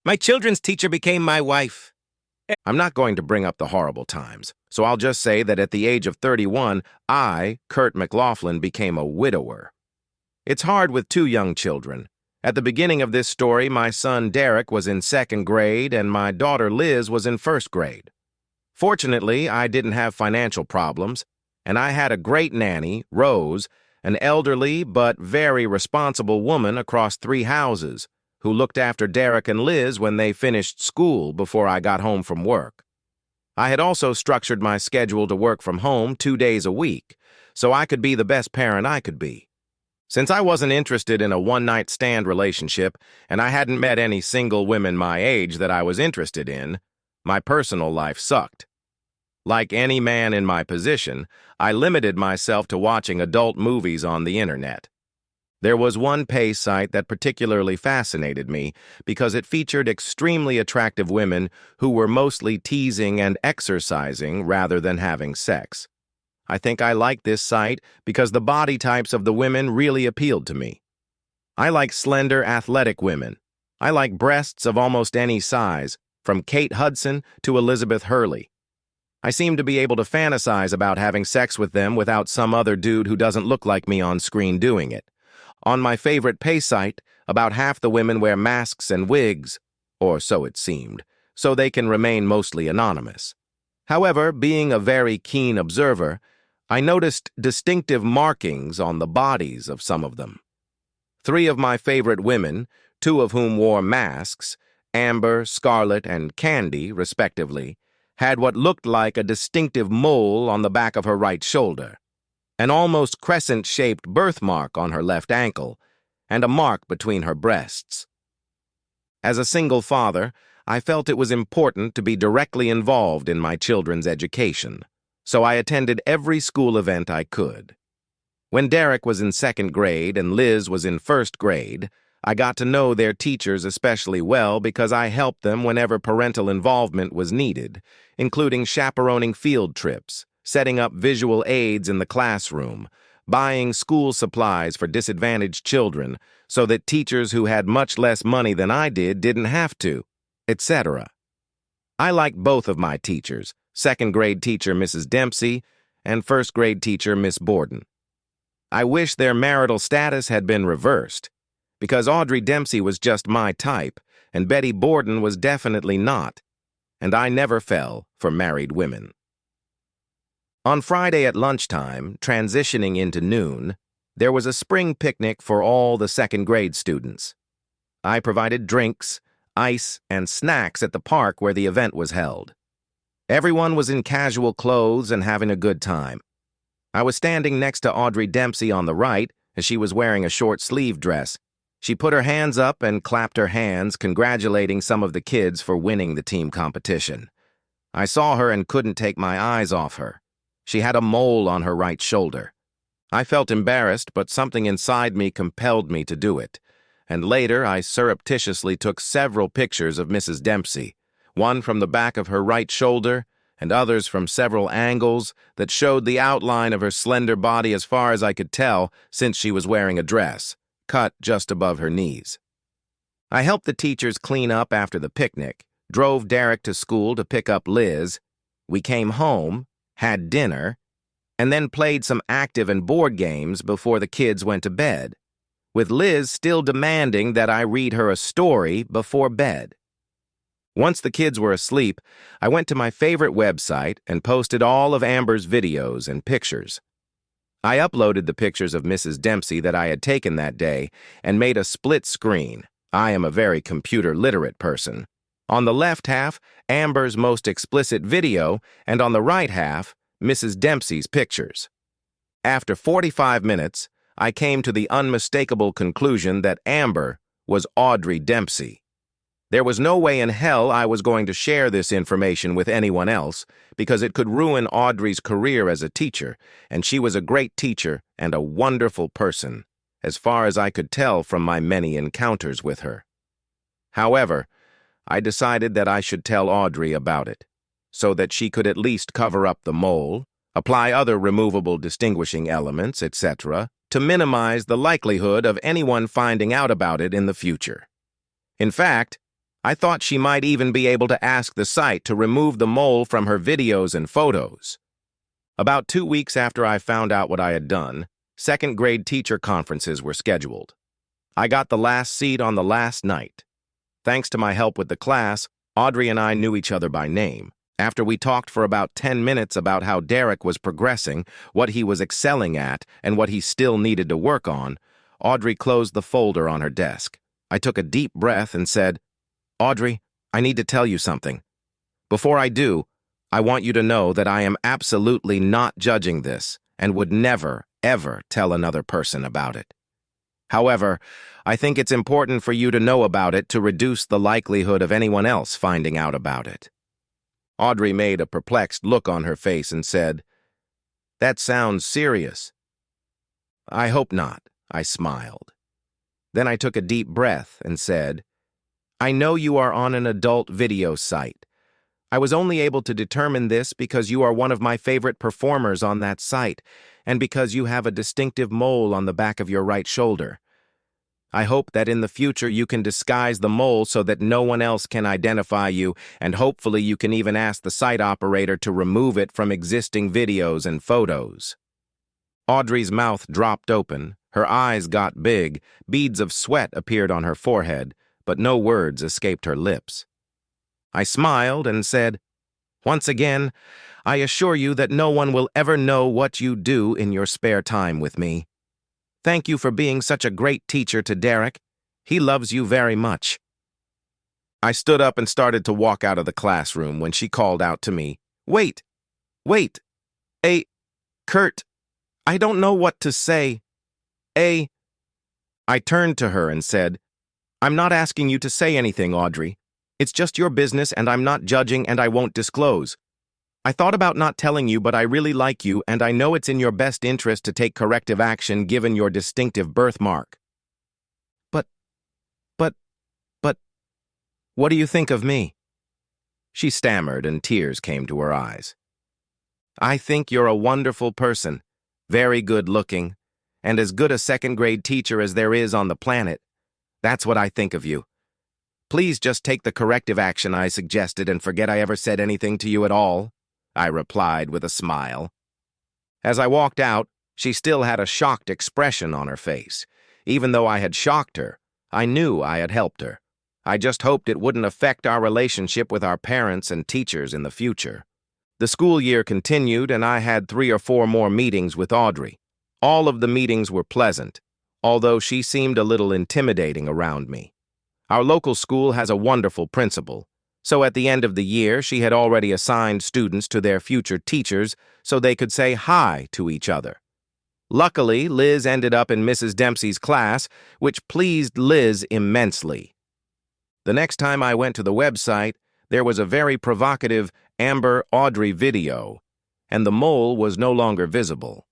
My children's teacher became my wife. I'm not going to bring up the horrible times, so I'll just say that at the age of 31, I, Kurt McLaughlin, became a widower. It's hard with two young children. At the beginning of this story, my son Derek was in second grade and my daughter Liz was in first grade. Fortunately, I didn't have financial problems, and I had a great nanny, Rose, an elderly but very responsible woman across 3 houses, who looked after Derek and Liz when they finished school before I got home from work. I had also structured my schedule to work from home 2 days a week, so I could be the best parent I could be. Since I wasn't interested in a one-night stand relationship and I hadn't met any single women my age that I was interested in, my personal life sucked. Like any man in my position, I limited myself to watching adult movies on the internet. There was one pay site that particularly fascinated me because it featured extremely attractive women who were mostly teasing and exercising rather than having sex. I think I liked this site because the body types of the women really appealed to me. I like slender, athletic women. I like breasts of almost any size, from Kate Hudson to Elizabeth Hurley. I seem to be able to fantasize about having sex with them without some other dude who doesn't look like me on screen doing it. On my favorite pay site, about half the women wear masks and wigs, or so it seemed, so they can remain mostly anonymous. However, being a very keen observer, I noticed distinctive markings on the bodies of some of them. 3 of my favorite women, 2 of whom wore masks, Amber, Scarlett, and Candy, respectively, had what looked like a distinctive mole on the back of her right shoulder, an almost crescent-shaped birthmark on her left ankle, and a mark between her breasts. As a single father, I felt it was important to be directly involved in my children's education, so I attended every school event I could. When Derek was in second grade and Liz was in first grade, I got to know their teachers especially well because I helped them whenever parental involvement was needed, including chaperoning field trips, setting up visual aids in the classroom, buying school supplies for disadvantaged children so that teachers who had much less money than I did didn't have to, etc. I liked both of my teachers, second grade teacher Mrs. Dempsey and first grade teacher Miss Borden. I wish their marital status had been reversed, because Audrey Dempsey was just my type and Betty Borden was definitely not, and I never fell for married women. On Friday at lunchtime, transitioning into noon, there was a spring picnic for all the second grade students. I provided drinks, ice, and snacks at the park where the event was held. Everyone was in casual clothes and having a good time. I was standing next to Audrey Dempsey on the right as she was wearing a short-sleeved dress. She put her hands up and clapped her hands, congratulating some of the kids for winning the team competition. I saw her and couldn't take my eyes off her. She had a mole on her right shoulder. I felt embarrassed, but something inside me compelled me to do it. And later, I surreptitiously took several pictures of Mrs. Dempsey, one from the back of her right shoulder, and others from several angles that showed the outline of her slender body as far as I could tell since she was wearing a dress, cut just above her knees. I helped the teachers clean up after the picnic, drove Derek to school to pick up Liz. We came home, had dinner, and then played some active and board games before the kids went to bed, with Liz still demanding that I read her a story before bed. Once the kids were asleep, I went to my favorite website and posted all of Amber's videos and pictures. I uploaded the pictures of Mrs. Dempsey that I had taken that day and made a split screen. I am a very computer-literate person. On the left half, Amber's most explicit video, and on the right half, Mrs. Dempsey's pictures. After 45 minutes, I came to the unmistakable conclusion that Amber was Audrey Dempsey. There was no way in hell I was going to share this information with anyone else because it could ruin Audrey's career as a teacher, and she was a great teacher and a wonderful person, as far as I could tell from my many encounters with her. However, I decided that I should tell Audrey about it, so that she could at least cover up the mole, apply other removable distinguishing elements, etc., to minimize the likelihood of anyone finding out about it in the future. In fact, I thought she might even be able to ask the site to remove the mole from her videos and photos. About 2 weeks after I found out what I had done, second-grade teacher conferences were scheduled. I got the last seat on the last night. Thanks to my help with the class, Audrey and I knew each other by name. After we talked for about 10 minutes about how Derek was progressing, what he was excelling at, and what he still needed to work on, Audrey closed the folder on her desk. I took a deep breath and said, "Audrey, I need to tell you something. Before I do, I want you to know that I am absolutely not judging this and would never, ever tell another person about it. However, I think it's important for you to know about it to reduce the likelihood of anyone else finding out about it." Audrey made a perplexed look on her face and said, "That sounds serious." "I hope not," I smiled. Then I took a deep breath and said, "I know you are on an adult video site. I was only able to determine this because you are one of my favorite performers on that site and because you have a distinctive mole on the back of your right shoulder. I hope that in the future you can disguise the mole so that no one else can identify you, and hopefully you can even ask the site operator to remove it from existing videos and photos." Audrey's mouth dropped open, her eyes got big, beads of sweat appeared on her forehead, but no words escaped her lips. I smiled and said, "Once again, I assure you that no one will ever know what you do in your spare time with me. Thank you for being such a great teacher to Derek. He loves you very much." I stood up and started to walk out of the classroom when she called out to me, "Wait, wait, Kurt, I don't know what to say. I turned to her and said, "I'm not asking you to say anything, Audrey. It's just your business and I'm not judging and I won't disclose. I thought about not telling you, but I really like you and I know it's in your best interest to take corrective action given your distinctive birthmark. But, what do you think of me?" She stammered and tears came to her eyes. "I think you're a wonderful person, very good-looking, and as good a second-grade teacher as there is on the planet. That's what I think of you. Please just take the corrective action I suggested and forget I ever said anything to you at all," I replied with a smile. As I walked out, she still had a shocked expression on her face. Even though I had shocked her, I knew I had helped her. I just hoped it wouldn't affect our relationship with our parents and teachers in the future. The school year continued, and I had 3 or 4 more meetings with Audrey. All of the meetings were pleasant, although she seemed a little intimidating around me. Our local school has a wonderful principal, so at the end of the year she had already assigned students to their future teachers so they could say hi to each other. Luckily, Liz ended up in Mrs. Dempsey's class, which pleased Liz immensely. The next time I went to the website, there was a very provocative Amber Audrey video, and the mole was no longer visible.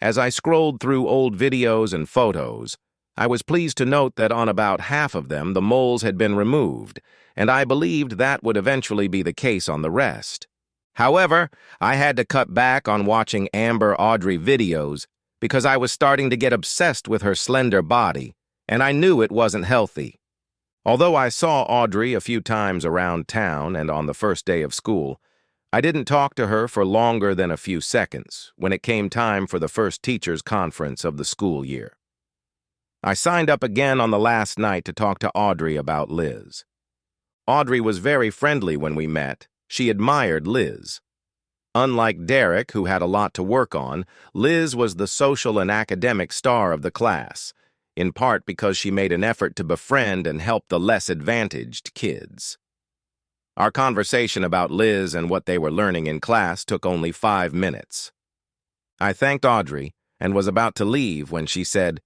As I scrolled through old videos and photos, I was pleased to note that on about half of them the moles had been removed, and I believed that would eventually be the case on the rest. However, I had to cut back on watching Amber Audrey videos because I was starting to get obsessed with her slender body, and I knew it wasn't healthy. Although I saw Audrey a few times around town and on the first day of school, I didn't talk to her for longer than a few seconds when it came time for the first teachers' conference of the school year. I signed up again on the last night to talk to Audrey about Liz. Audrey was very friendly when we met. She admired Liz. Unlike Derek, who had a lot to work on, Liz was the social and academic star of the class, in part because she made an effort to befriend and help the less advantaged kids. Our conversation about Liz and what they were learning in class took only 5 minutes. I thanked Audrey and was about to leave when she said,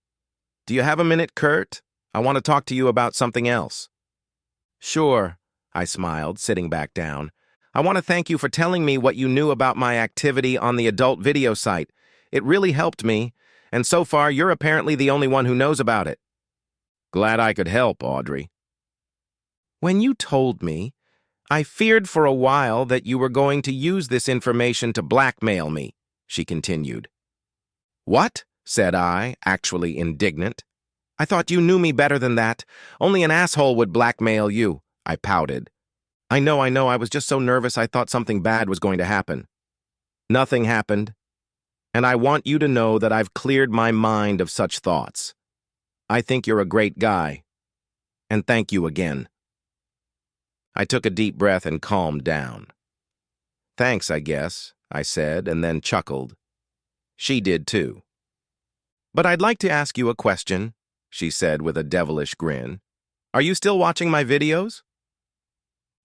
"Do you have a minute, Kurt? I want to talk to you about something else." "Sure," I smiled, sitting back down. "I want to thank you for telling me what you knew about my activity on the adult video site. It really helped me, and so far you're apparently the only one who knows about it." "Glad I could help, Audrey." "When you told me, I feared for a while that you were going to use this information to blackmail me," she continued. "What?" said I, actually indignant. "I thought you knew me better than that. Only an asshole would blackmail you. I pouted. I know, I was just so nervous I thought something bad was going to happen. Nothing happened, and I want you to know that I've cleared my mind of such thoughts. I think you're a great guy, and thank you again. I took a deep breath and calmed down. Thanks, I guess, I said, and then chuckled. She did too. But I'd like to ask you a question, she said with a devilish grin. Are you still watching my videos?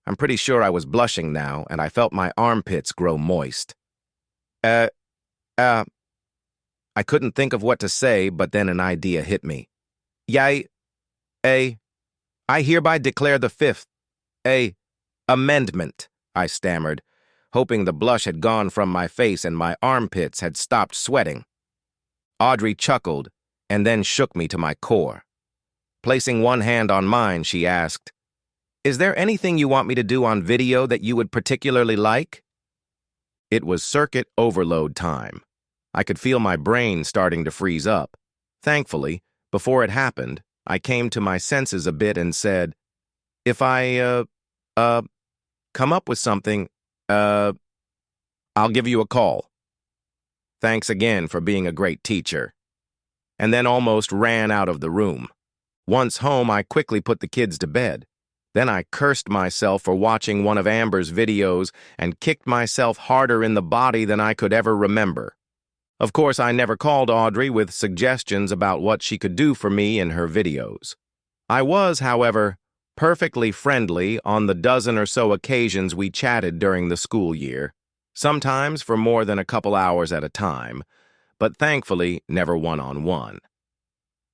I'm pretty sure I was blushing now, and I felt my armpits grow moist. I couldn't think of what to say, but then an idea hit me. I hereby declare the fifth, amendment, I stammered, hoping the blush had gone from my face and my armpits had stopped sweating. Audrey chuckled and then shook me to my core. Placing one hand on mine, she asked, Is there anything you want me to do on video that you would particularly like? It was circuit overload time. I could feel my brain starting to freeze up. Thankfully, before it happened, I came to my senses a bit and said, If I, come up with something, I'll give you a call. Thanks again for being a great teacher. And then almost ran out of the room. Once home, I quickly put the kids to bed. Then I cursed myself for watching one of Amber's videos and kicked myself harder in the body than I could ever remember. Of course, I never called Audrey with suggestions about what she could do for me in her videos. I was, however, perfectly friendly on the dozen or so occasions we chatted during the school year, sometimes for more than a couple hours at a time, but thankfully never one-on-one.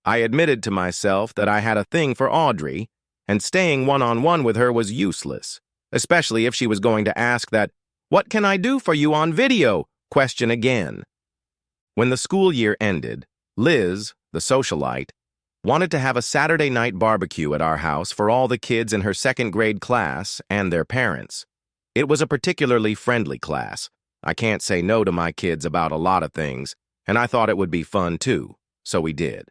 I admitted to myself that I had a thing for Audrey, and staying one-on-one with her was useless, especially if she was going to ask that "What can I do for you on video?" question again. When the school year ended, Liz, the socialite, wanted to have a Saturday night barbecue at our house for all the kids in her second grade class and their parents. It was a particularly friendly class. I can't say no to my kids about a lot of things, and I thought it would be fun too, so we did.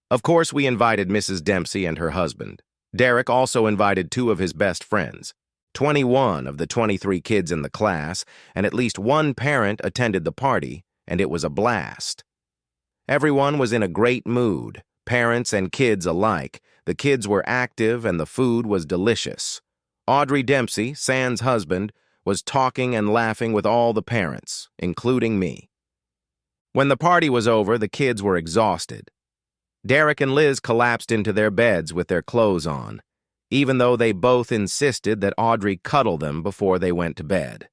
Of course, we invited Mrs. Dempsey and her husband. Derek also invited two of his best friends. 21 of the 23 kids in the class, and at least one parent attended the party, and it was a blast. Everyone was in a great mood, parents and kids alike. The kids were active and the food was delicious. Audrey Dempsey, San's husband, was talking and laughing with all the parents, including me. When the party was over, the kids were exhausted. Derek and Liz collapsed into their beds with their clothes on, even though they both insisted that Audrey cuddle them before they went to bed.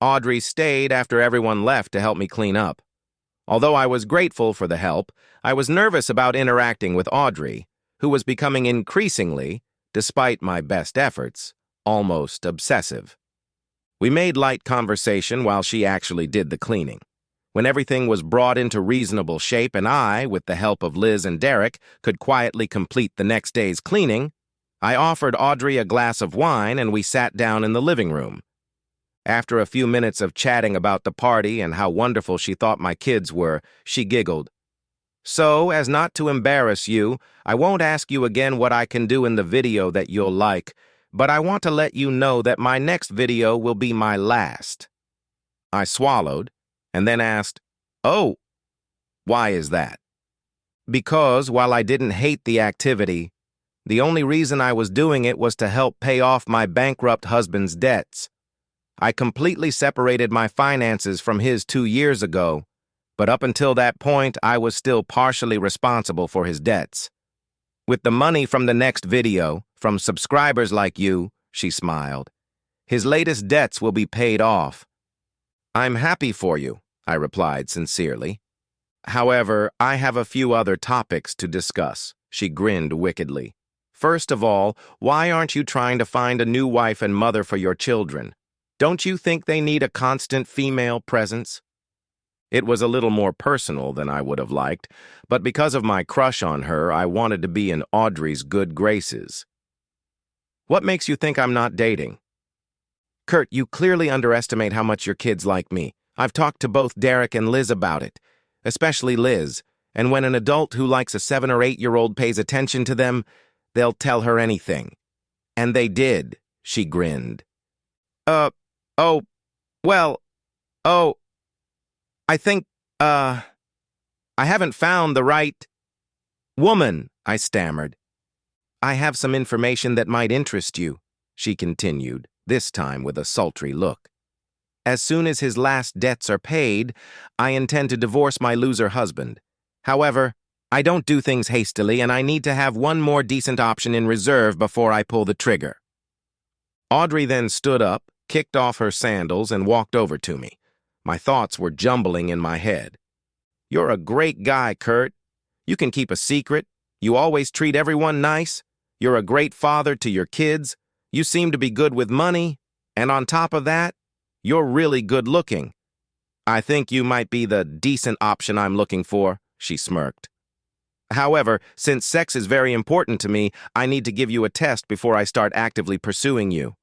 Audrey stayed after everyone left to help me clean up. Although I was grateful for the help, I was nervous about interacting with Audrey, who was becoming increasingly, despite my best efforts, almost obsessive. We made light conversation while she actually did the cleaning. When everything was brought into reasonable shape and I, with the help of Liz and Derek, could quietly complete the next day's cleaning, I offered Audrey a glass of wine and we sat down in the living room. After a few minutes of chatting about the party and how wonderful she thought my kids were, she giggled. So, as not to embarrass you, I won't ask you again what I can do in the video that you'll like, but I want to let you know that my next video will be my last. I swallowed, and then asked, Oh, why is that? Because while I didn't hate the activity, the only reason I was doing it was to help pay off my bankrupt husband's debts. I completely separated my finances from his 2 years ago, but up until that point, I was still partially responsible for his debts. With the money from the next video, from subscribers like you, she smiled, his latest debts will be paid off. I'm happy for you, I replied sincerely. However, I have a few other topics to discuss, she grinned wickedly. First of all, why aren't you trying to find a new wife and mother for your children? Don't you think they need a constant female presence? It was a little more personal than I would have liked, but because of my crush on her, I wanted to be in Audrey's good graces. What makes you think I'm not dating? Kurt, you clearly underestimate how much your kids like me. I've talked to both Derek and Liz about it, especially Liz, and when an adult who likes a 7- or 8-year-old pays attention to them, they'll tell her anything. And they did, she grinned. Uh, oh, well, oh, I think, I haven't found the right woman, I stammered. I have some information that might interest you, she continued, this time with a sultry look. As soon as his last debts are paid, I intend to divorce my loser husband. However, I don't do things hastily, and I need to have one more decent option in reserve before I pull the trigger. Audrey then stood up, kicked off her sandals, and walked over to me. My thoughts were jumbling in my head. You're a great guy, Kurt. You can keep a secret. You always treat everyone nice. You're a great father to your kids. You seem to be good with money. And on top of that, you're really good looking. I think you might be the decent option I'm looking for, she smirked. However, since sex is very important to me, I need to give you a test before I start actively pursuing you.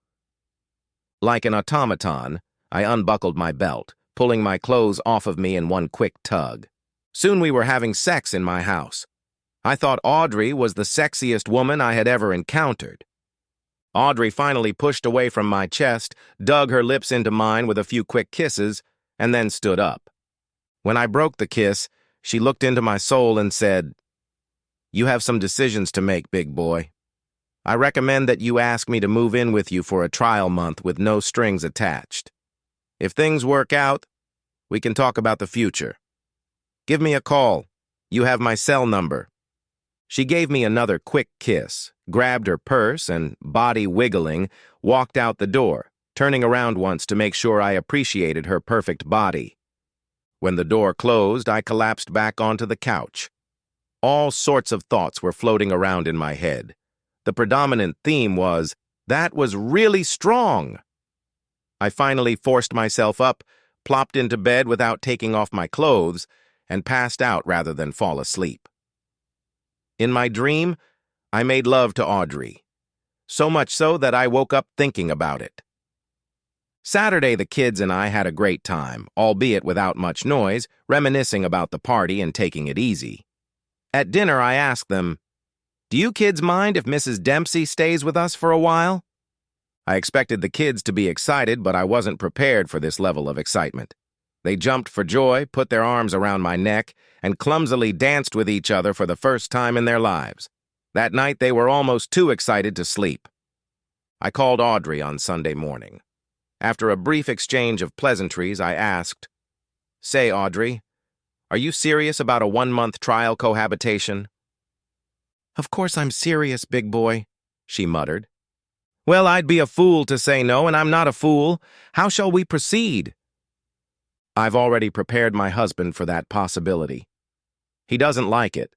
Like an automaton, I unbuckled my belt, pulling my clothes off of me in one quick tug. Soon we were having sex in my house. I thought Audrey was the sexiest woman I had ever encountered. Audrey finally pushed away from my chest, dug her lips into mine with a few quick kisses, and then stood up. When I broke the kiss, she looked into my soul and said, "You have some decisions to make, big boy. I recommend that you ask me to move in with you for a trial month with no strings attached. If things work out, we can talk about the future. Give me a call. You have my cell number." She gave me another quick kiss, grabbed her purse, and, body wiggling, walked out the door, turning around once to make sure I appreciated her perfect body. When the door closed, I collapsed back onto the couch. All sorts of thoughts were floating around in my head. The predominant theme was, that was really strong. I finally forced myself up, plopped into bed without taking off my clothes, and passed out rather than fall asleep. In my dream, I made love to Audrey, so much so that I woke up thinking about it. Saturday, the kids and I had a great time, albeit without much noise, reminiscing about the party and taking it easy. At dinner, I asked them, "Do you kids mind if Mrs. Dempsey stays with us for a while?" I expected the kids to be excited, but I wasn't prepared for this level of excitement. They jumped for joy, put their arms around my neck, and clumsily danced with each other for the first time in their lives. That night, they were almost too excited to sleep. I called Audrey on Sunday morning. After a brief exchange of pleasantries, I asked, "Say, Audrey, are you serious about a 1-month trial cohabitation?" "Of course I'm serious, big boy," she muttered. "Well, I'd be a fool to say no, and I'm not a fool. How shall we proceed?" I've already prepared my husband for that possibility. He doesn't like it,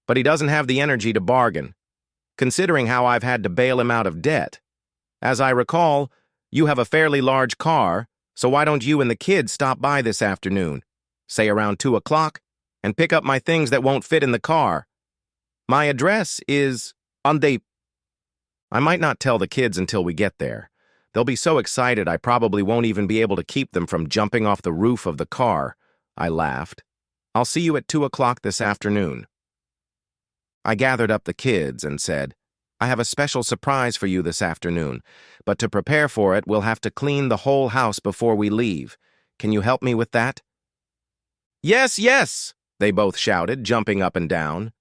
but he doesn't have the energy to bargain, considering how I've had to bail him out of debt. As I recall, you have a fairly large car, so why don't you and the kids stop by this afternoon, say around 2 o'clock, and pick up my things that won't fit in the car? My address is on the... I might not tell the kids until we get there. They'll be so excited I probably won't even be able to keep them from jumping off the roof of the car, I laughed. I'll see you at 2 o'clock this afternoon. I gathered up the kids and said, I have a special surprise for you this afternoon, but to prepare for it, we'll have to clean the whole house before we leave. Can you help me with that? Yes, yes, they both shouted, jumping up and down.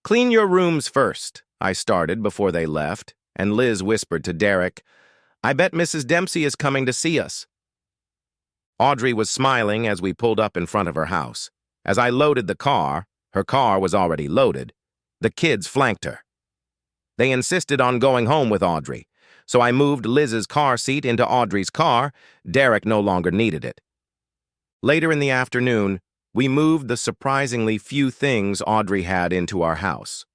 Clean your rooms first, I started before they left, and Liz whispered to Derek, I bet Mrs. Dempsey is coming to see us. Audrey was smiling as we pulled up in front of her house. As I loaded the car, her car was already loaded, the kids flanked her. They insisted on going home with Audrey, so I moved Liz's car seat into Audrey's car. Derek no longer needed it. Later in the afternoon, we moved the surprisingly few things Audrey had into our house.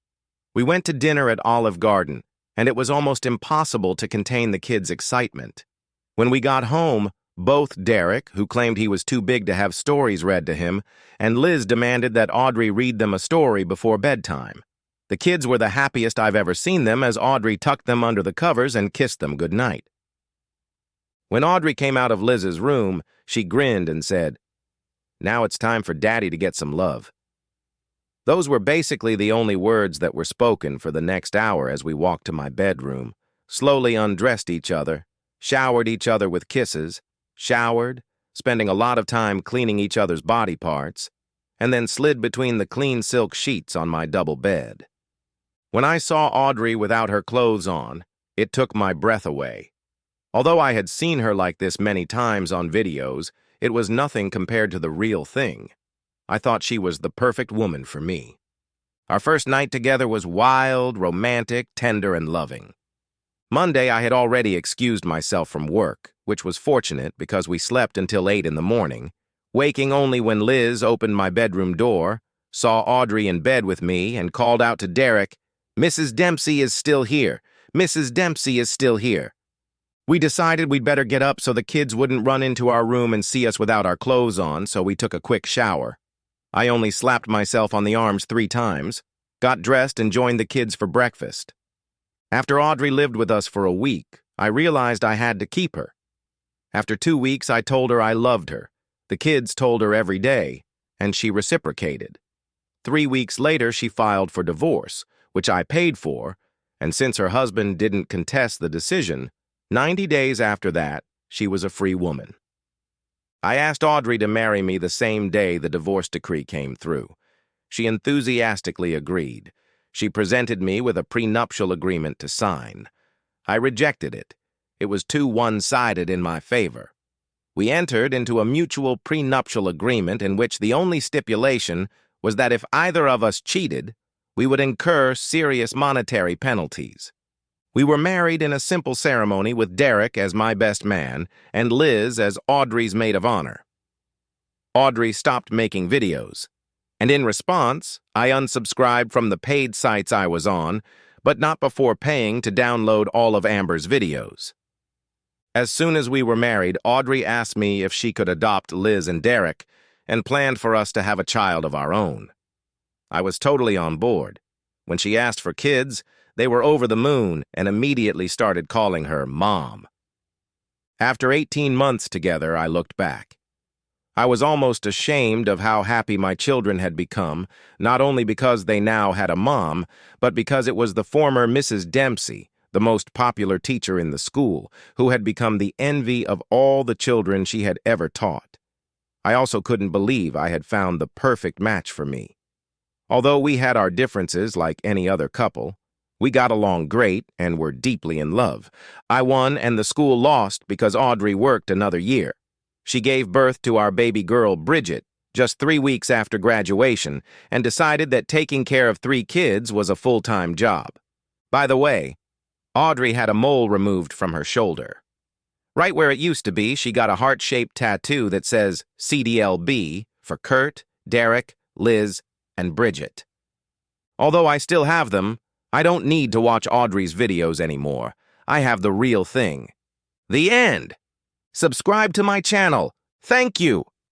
We went to dinner at Olive Garden, and it was almost impossible to contain the kids' excitement. When we got home, both Derek, who claimed he was too big to have stories read to him, and Liz demanded that Audrey read them a story before bedtime. The kids were the happiest I've ever seen them as Audrey tucked them under the covers and kissed them goodnight. When Audrey came out of Liz's room, she grinned and said, Now it's time for Daddy to get some love. Those were basically the only words that were spoken for the next hour as we walked to my bedroom. slowly undressed each other, showered each other with kisses, showered, spending a lot of time cleaning each other's body parts, and then slid between the clean silk sheets on my double bed. When I saw Audrey without her clothes on, it took my breath away. Although I had seen her like this many times on videos, it was nothing compared to the real thing. I thought she was the perfect woman for me. Our first night together was wild, romantic, tender, and loving. Monday, I had already excused myself from work, which was fortunate because we slept until 8 in the morning, waking only when Liz opened my bedroom door, saw Audrey in bed with me, and called out to Derek, "Mrs. Dempsey is still here. Mrs. Dempsey is still here." We decided we'd better get up so the kids wouldn't run into our room and see us without our clothes on, so we took a quick shower. I only slapped myself on the arms 3 times, got dressed, and joined the kids for breakfast. After Audrey lived with us for a week, I realized I had to keep her. After 2 weeks, I told her I loved her. The kids told her every day, and she reciprocated. 3 weeks later, she filed for divorce, which I paid for, and since her husband didn't contest the decision, 90 days after that, she was a free woman. I asked Audrey to marry me the same day the divorce decree came through. She enthusiastically agreed. She presented me with a prenuptial agreement to sign. I rejected it. It was too one-sided in my favor. We entered into a mutual prenuptial agreement in which the only stipulation was that if either of us cheated, we would incur serious monetary penalties. We were married in a simple ceremony with Derek as my best man and Liz as Audrey's maid of honor. Audrey stopped making videos, and in response, I unsubscribed from the paid sites I was on, but not before paying to download all of Amber's videos. As soon as we were married, Audrey asked me if she could adopt Liz and Derek and planned for us to have a child of our own. I was totally on board. When she asked for kids, they were over the moon and immediately started calling her Mom. After 18 months together, I looked back. I was almost ashamed of how happy my children had become, not only because they now had a mom, but because it was the former Mrs. Dempsey, the most popular teacher in the school, who had become the envy of all the children she had ever taught. I also couldn't believe I had found the perfect match for me. Although we had our differences like any other couple, we got along great and were deeply in love. I won and the school lost because Audrey worked another year. She gave birth to our baby girl, Bridget, just 3 weeks after graduation and decided that taking care of 3 kids was a full-time job. By the way, Audrey had a mole removed from her shoulder. Right where it used to be, she got a heart-shaped tattoo that says CDLB for Kurt, Derek, Liz, and Bridget. Although I still have them, I don't need to watch Audrey's videos anymore. I have the real thing. The end. Subscribe to my channel. Thank you.